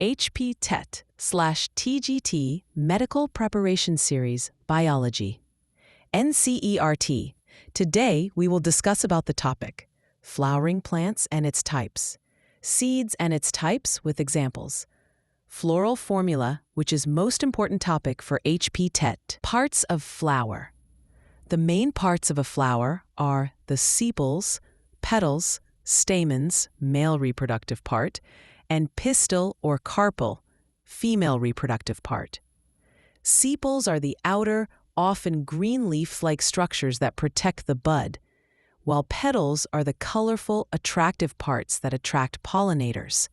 HP TET/TGT Medical Preparation Series Biology. NCERT. Today we will discuss about the topic, flowering plants and its types, seeds and its types with examples, floral formula, which is most important topic for HP TET, parts of flower. The main parts of a flower are the sepals, petals, stamens, male reproductive part, and pistil or carpel, female reproductive part. Sepals are the outer, often green leaf-like structures that protect the bud, while petals are the colorful, attractive parts that attract pollinators.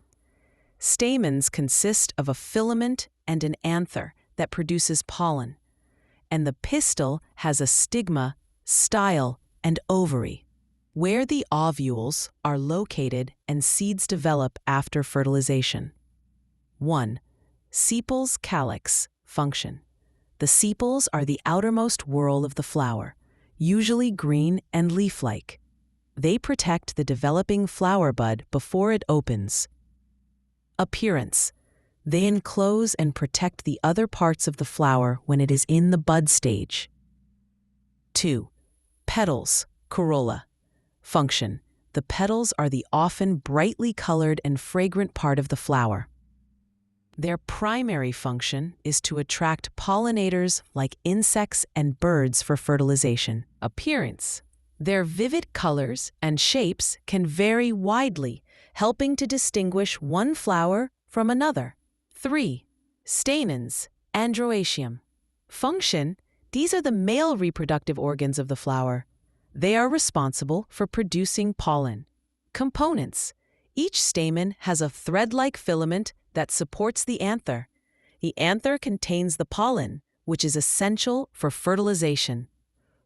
Stamens consist of a filament and an anther that produces pollen, and the pistil has a stigma, style, and ovary, where the ovules are located and seeds develop after fertilization. 1. Sepals calyx function. The sepals are the outermost whorl of the flower, usually green and leaf-like. They protect the developing flower bud before it opens. Appearance. They enclose and protect the other parts of the flower when it is in the bud stage. 2. Petals, corolla. Function. The petals are the often brightly colored and fragrant part of the flower. Their primary function is to attract pollinators like insects and birds for fertilization. Appearance. Their vivid colors and shapes can vary widely, helping to distinguish one flower from another. 3. Stamens, androecium. Function. These are the male reproductive organs of the flower. They are responsible for producing pollen. Components. Each stamen has a thread-like filament that supports the anther. The anther contains the pollen, which is essential for fertilization.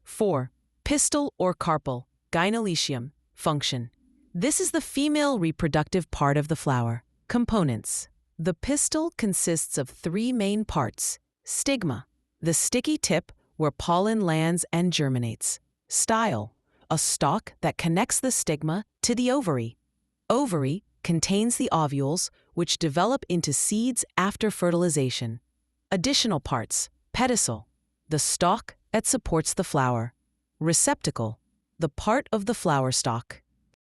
4. Pistil or carpel, gynoecium. Function. This is the female reproductive part of the flower. Components. The pistil consists of 3 main parts. Stigma, the sticky tip where pollen lands and germinates. Style, a stalk that connects the stigma to the ovary. Ovary contains the ovules, which develop into seeds after fertilization. Additional parts. Pedicel, the stalk that supports the flower. Receptacle, the part of the flower stalk.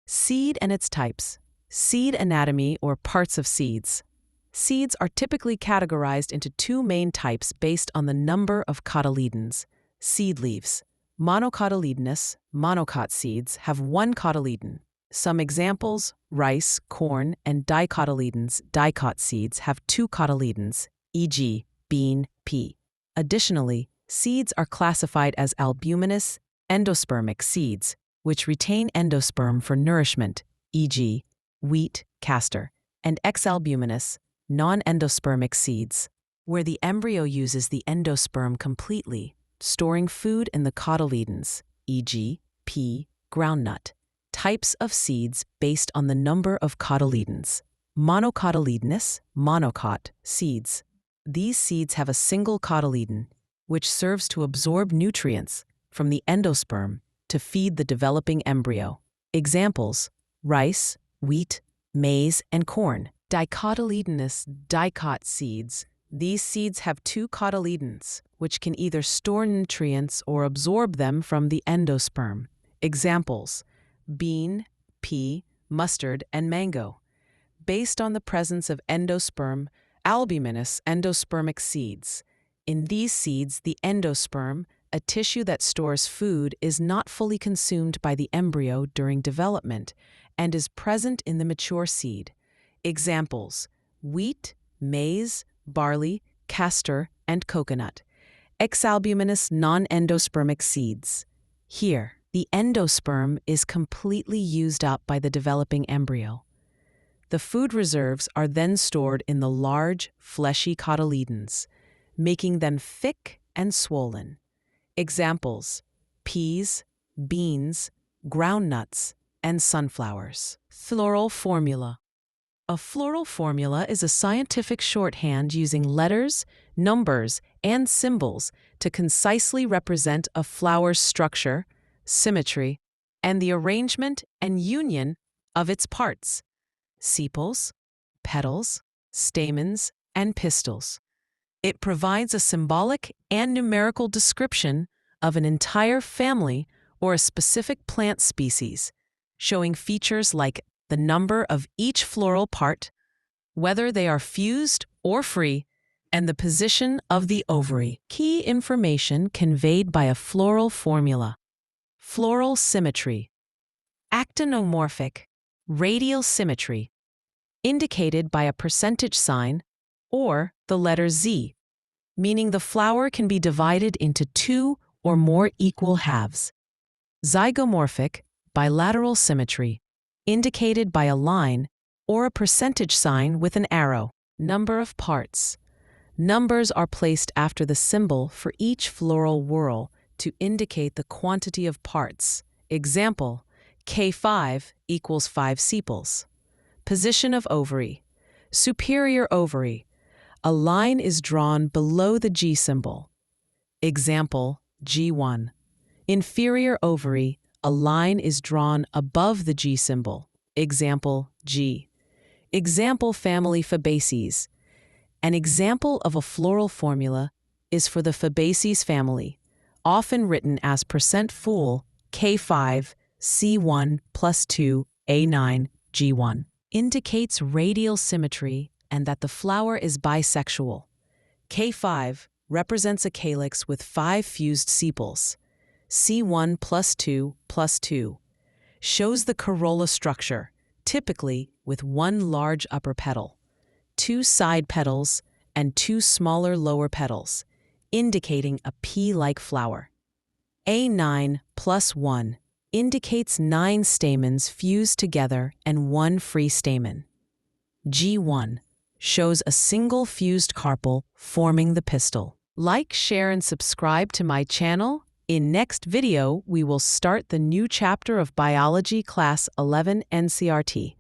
Seed and its types. Seed anatomy or parts of seeds. Seeds are typically categorized into 2 main types based on the number of cotyledons. Seed leaves. Monocotyledonous, monocot seeds have 1 cotyledon. Some examples, rice, corn, and dicotyledons, dicot seeds have 2 cotyledons, e.g., bean, pea. Additionally, seeds are classified as albuminous, endospermic seeds, which retain endosperm for nourishment, e.g., wheat, castor, and exalbuminous, non-endospermic seeds, where the embryo uses the endosperm completely, storing food in the cotyledons, e.g., pea, groundnut. Types of seeds based on the number of cotyledons. Monocotyledonous, monocot seeds. These seeds have a single cotyledon, which serves to absorb nutrients from the endosperm to feed the developing embryo. Examples, rice, wheat, maize, and corn. Dicotyledonous, dicot seeds. These seeds have 2 cotyledons, which can either store nutrients or absorb them from the endosperm. Examples, bean, pea, mustard, and mango. Based on the presence of endosperm, albuminous endospermic seeds. In these seeds, the endosperm, a tissue that stores food, is not fully consumed by the embryo during development and is present in the mature seed. Examples, wheat, maize, barley, castor, and coconut. Exalbuminous non-endospermic seeds. Here, the endosperm is completely used up by the developing embryo. The food reserves are then stored in the large, fleshy cotyledons, making them thick and swollen. Examples, peas, beans, groundnuts, and sunflowers. Floral formula. A floral formula is a scientific shorthand using letters, numbers, and symbols to concisely represent a flower's structure, symmetry, and the arrangement and union of its parts. Sepals, petals, stamens, and pistils. It provides a symbolic and numerical description of an entire family or a specific plant species, showing features like the number of each floral part, whether they are fused or free, and the position of the ovary. Key information conveyed by a floral formula. Floral symmetry. Actinomorphic, radial symmetry, indicated by a percentage sign or the letter Z, meaning the flower can be divided into two or more equal halves. Zygomorphic, bilateral symmetry, indicated by a line or a percentage sign with an arrow. Number of parts. Numbers are placed after the symbol for each floral whorl to indicate the quantity of parts. Example, K5 equals 5 sepals. Position of ovary. Superior ovary. A line is drawn below the G symbol. Example, G1. Inferior ovary. A line is drawn above the G symbol. Example, G. Example family Fabaceae. An example of a floral formula is for the Fabaceae family, often written as %full K5 C1 plus 2 A9 G1. Indicates radial symmetry and that the flower is bisexual. K5 represents a calyx with 5 fused sepals. C1 plus 2 plus 2 shows the corolla structure, typically with one large upper petal, 2 side petals, and 2 smaller lower petals, indicating a pea-like flower. A9 plus 1 indicates 9 stamens fused together and 1 free stamen. G1 shows a single fused carpel forming the pistil. Like, share, and subscribe to my channel. In next video, we will start the new chapter of Biology Class 11 NCERT.